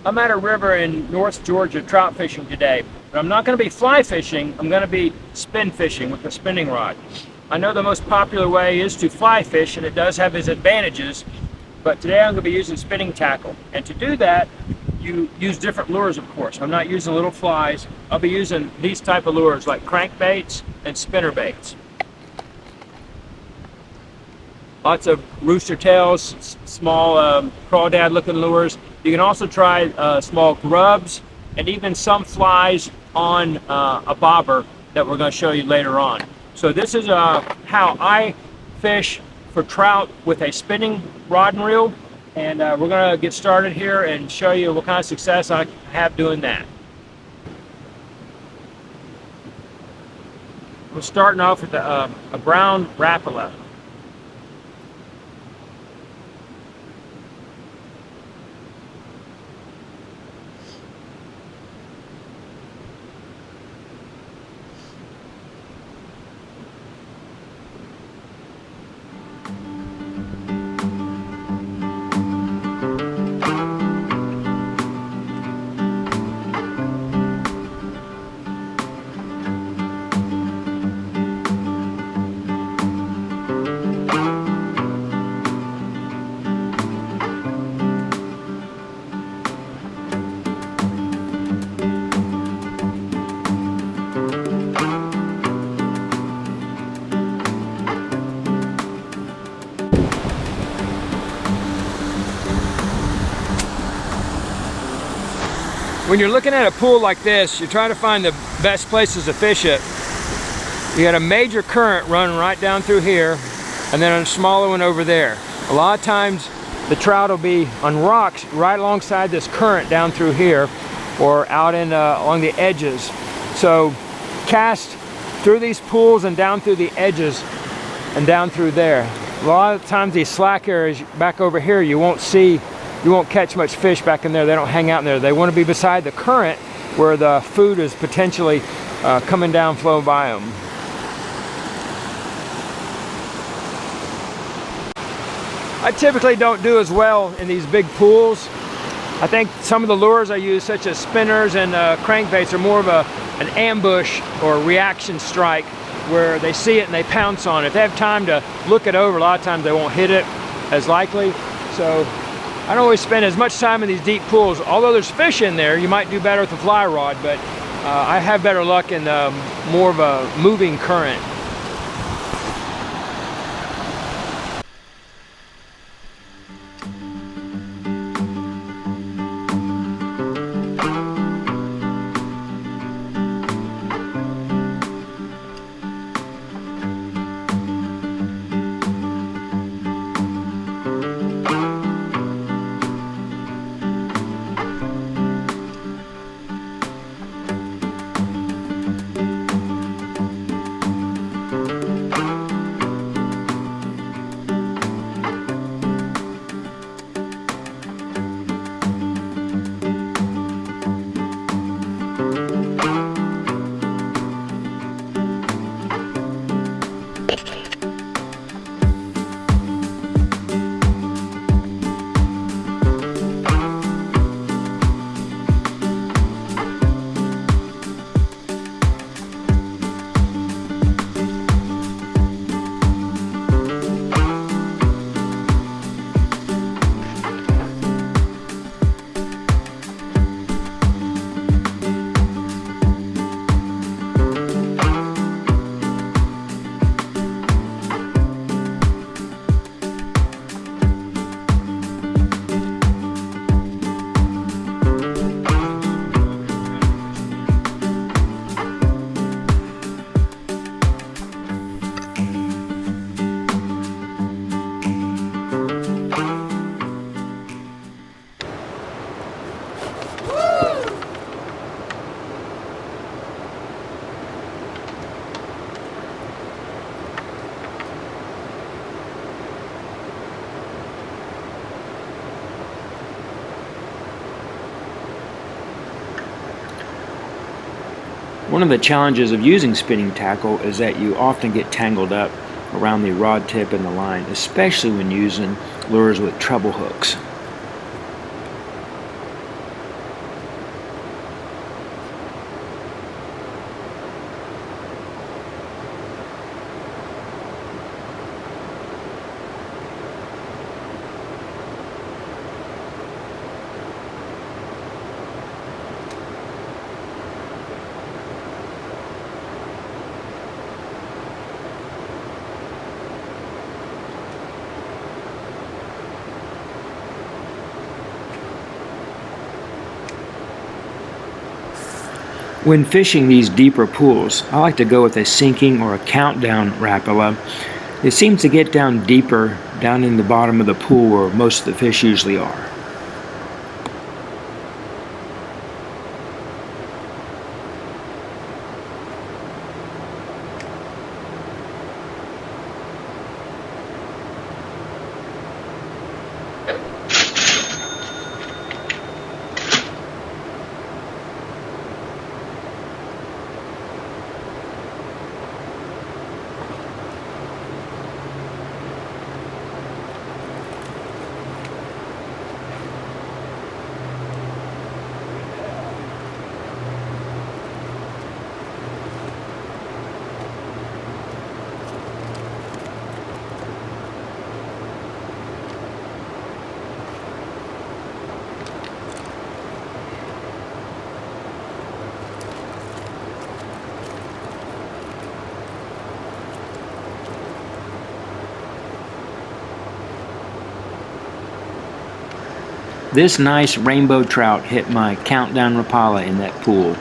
I'm at a river in North Georgia trout fishing today, but I'm not going to be fly fishing. I'm going to be spin fishing with a spinning rod. I know the most popular way is to fly fish, and it does have its advantages, but today I'm going to be using spinning tackle. And to do that, you use different lures, of course. I'm not using little flies. I'll be using these type of lures like crankbaits and spinner baits. Lots of rooster tails, small crawdad looking lures. You can also try small grubs and even some flies on a bobber that we're going to show you later on. So this is how I fish for trout with a spinning rod and reel, and we're going to get started here and show you what kind of success I have doing that. We're starting off with a brown Rapala. When you're looking at a pool like this, you're trying to find the best places to fish it. You got a major current running right down through here, and then a smaller one over there. A lot of times the trout will be on rocks right alongside this current down through here, or out in along the edges. So cast through these pools and down through the edges and down through there. A lot of times these slack areas back over here, you won't catch much fish back in there. They don't hang out in there. They want to be beside the current where the food is potentially coming down, flowing by them. I typically don't do as well in these big pools. I think some of the lures I use, such as spinners and crankbaits, are more of an ambush or reaction strike where they see it and they pounce on it. If they have time to look it over, a lot of times they won't hit it as likely. So I don't always spend as much time in these deep pools. Although there's fish in there, you might do better with a fly rod, but I have better luck in more of a moving current. One of the challenges of using spinning tackle is that you often get tangled up around the rod tip and the line, especially when using lures with treble hooks. When fishing these deeper pools, I like to go with a sinking or a countdown Rapala. It seems to get down deeper, down in the bottom of the pool where most of the fish usually are. This nice rainbow trout hit my countdown Rapala in that pool.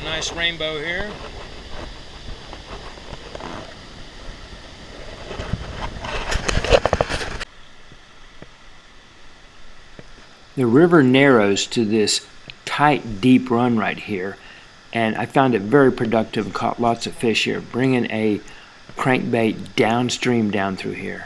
Nice rainbow here. The river narrows to this tight, deep run right here, and I found it very productive and caught lots of fish here, bringing a crankbait downstream down through here.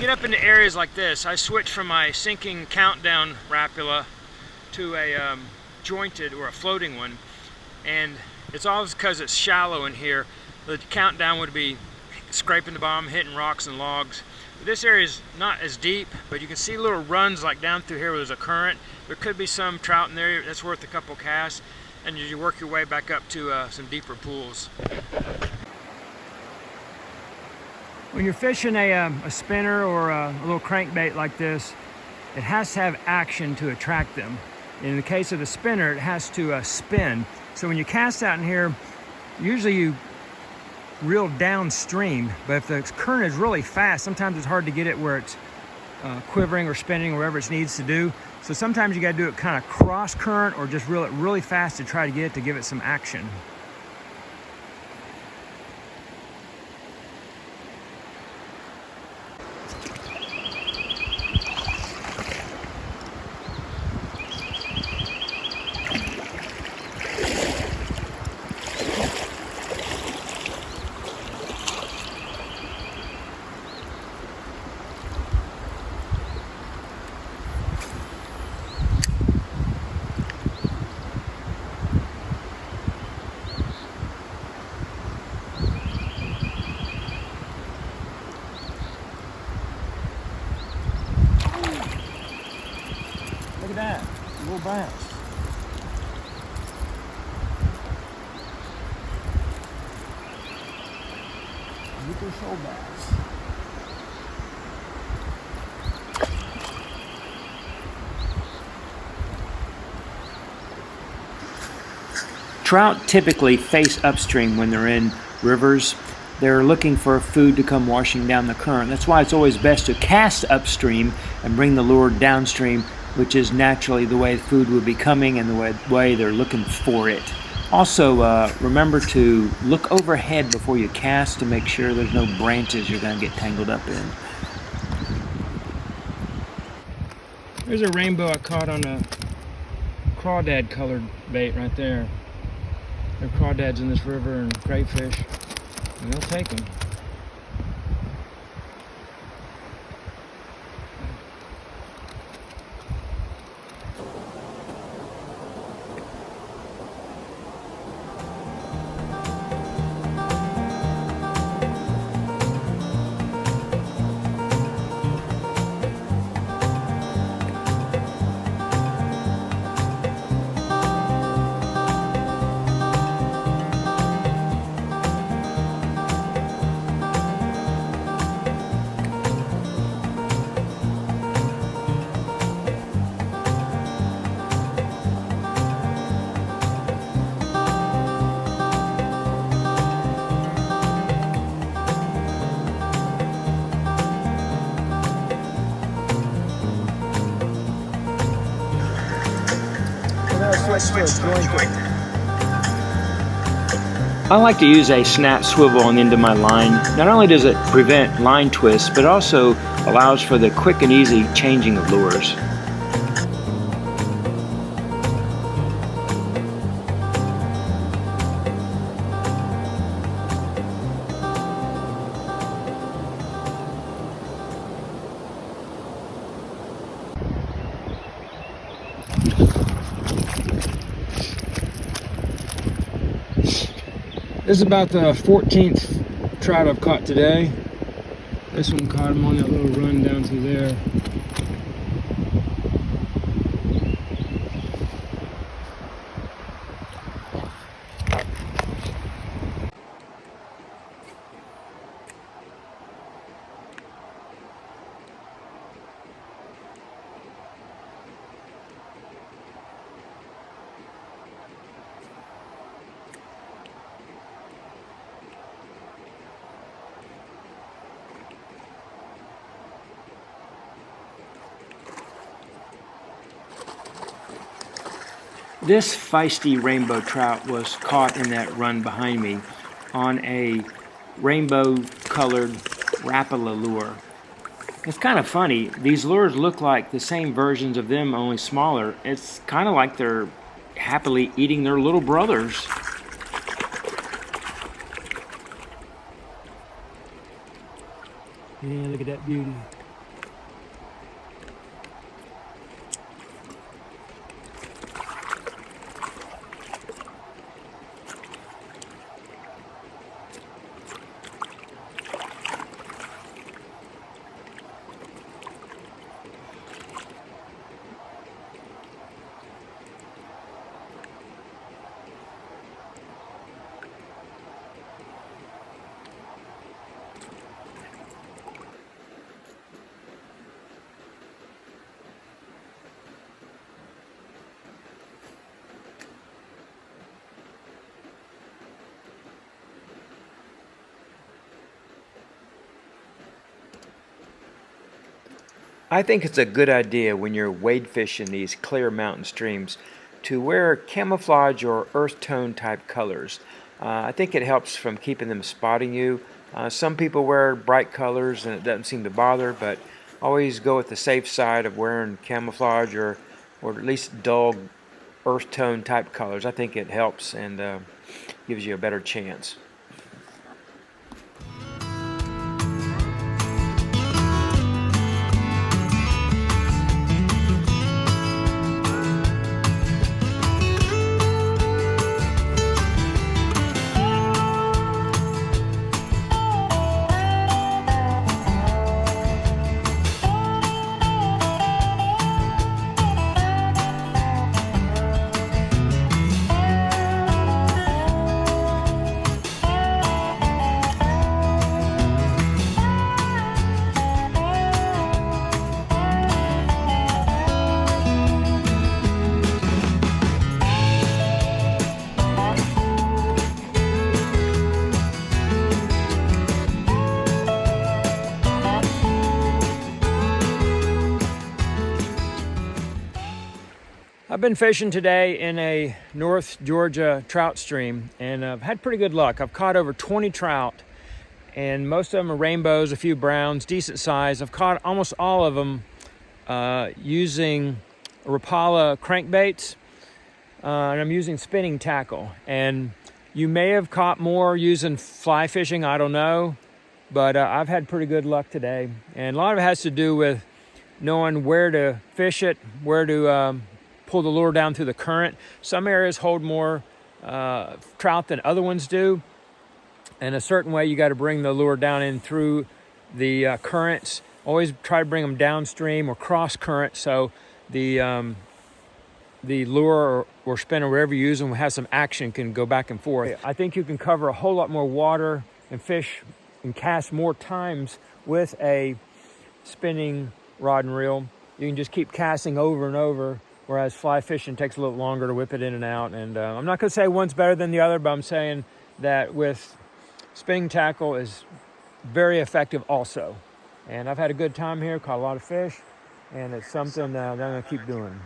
get up into areas like this, I switch from my sinking countdown rapula to a jointed or a floating one, and it's all because it's shallow in here. The countdown would be scraping the bottom, hitting rocks and logs. This area is not as deep, but you can see little runs like down through here where there's a current. There could be some trout in there that's worth a couple casts, and you work your way back up to some deeper pools. When you're fishing a spinner or a little crankbait like this, it has to have action to attract them. In the case of the spinner, it has to spin. So when you cast out in here, usually you reel downstream, but if the current is really fast, sometimes it's hard to get it where it's quivering or spinning, wherever it needs to do. So sometimes you got to do it kind of cross current or just reel it really fast to try to get it to give it some action. Look at that, a little bounce. Get their shoal bass. Trout typically face upstream when they're in rivers. They're looking for food to come washing down the current. That's why it's always best to cast upstream and bring the lure downstream, which is naturally the way food would be coming and the way they're looking for it. Also, remember to look overhead before you cast to make sure there's no branches you're going to get tangled up in. There's a rainbow I caught on a crawdad colored bait right there. There are crawdads in this river and crayfish, and they'll take them. I like to use a snap swivel on the end of my line. Not only does it prevent line twists, but also allows for the quick and easy changing of lures. This is about the 14th trout I've caught today. This one caught him on that little run down through there. This feisty rainbow trout was caught in that run behind me on a rainbow colored rapala lure. It's kind of funny. These lures look like the same versions of them, only smaller. It's kind of like they're happily eating their little brothers. Yeah, look at that beauty. I think it's a good idea when you're wade fishing these clear mountain streams to wear camouflage or earth tone type colors. I think it helps from keeping them spotting you. Some people wear bright colors and it doesn't seem to bother, but always go with the safe side of wearing camouflage or at least dull earth tone type colors. I think it helps and gives you a better chance. I've been fishing today in a North Georgia trout stream, and I've had pretty good luck. I've caught over 20 trout, and most of them are rainbows, a few browns, decent size. I've caught almost all of them using Rapala crankbaits, and I'm using spinning tackle. And you may have caught more using fly fishing, I don't know, but I've had pretty good luck today. And a lot of it has to do with knowing where to fish it, where to pull the lure down through the current. Some areas hold more trout than other ones do. And a certain way you got to bring the lure down in through the currents. Always try to bring them downstream or cross current so the lure or spinner, wherever you use them, has some action, can go back and forth. I think you can cover a whole lot more water and fish and cast more times with a spinning rod and reel. You can just keep casting over and over, whereas fly fishing takes a little longer to whip it in and out. And I'm not going to say one's better than the other, but I'm saying that with spinning tackle is very effective also. And I've had a good time here, caught a lot of fish, and it's something that I'm going to keep doing.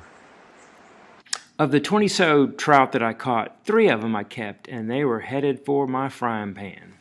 Of the 20-so trout that I caught, 3 of them I kept, and they were headed for my frying pan.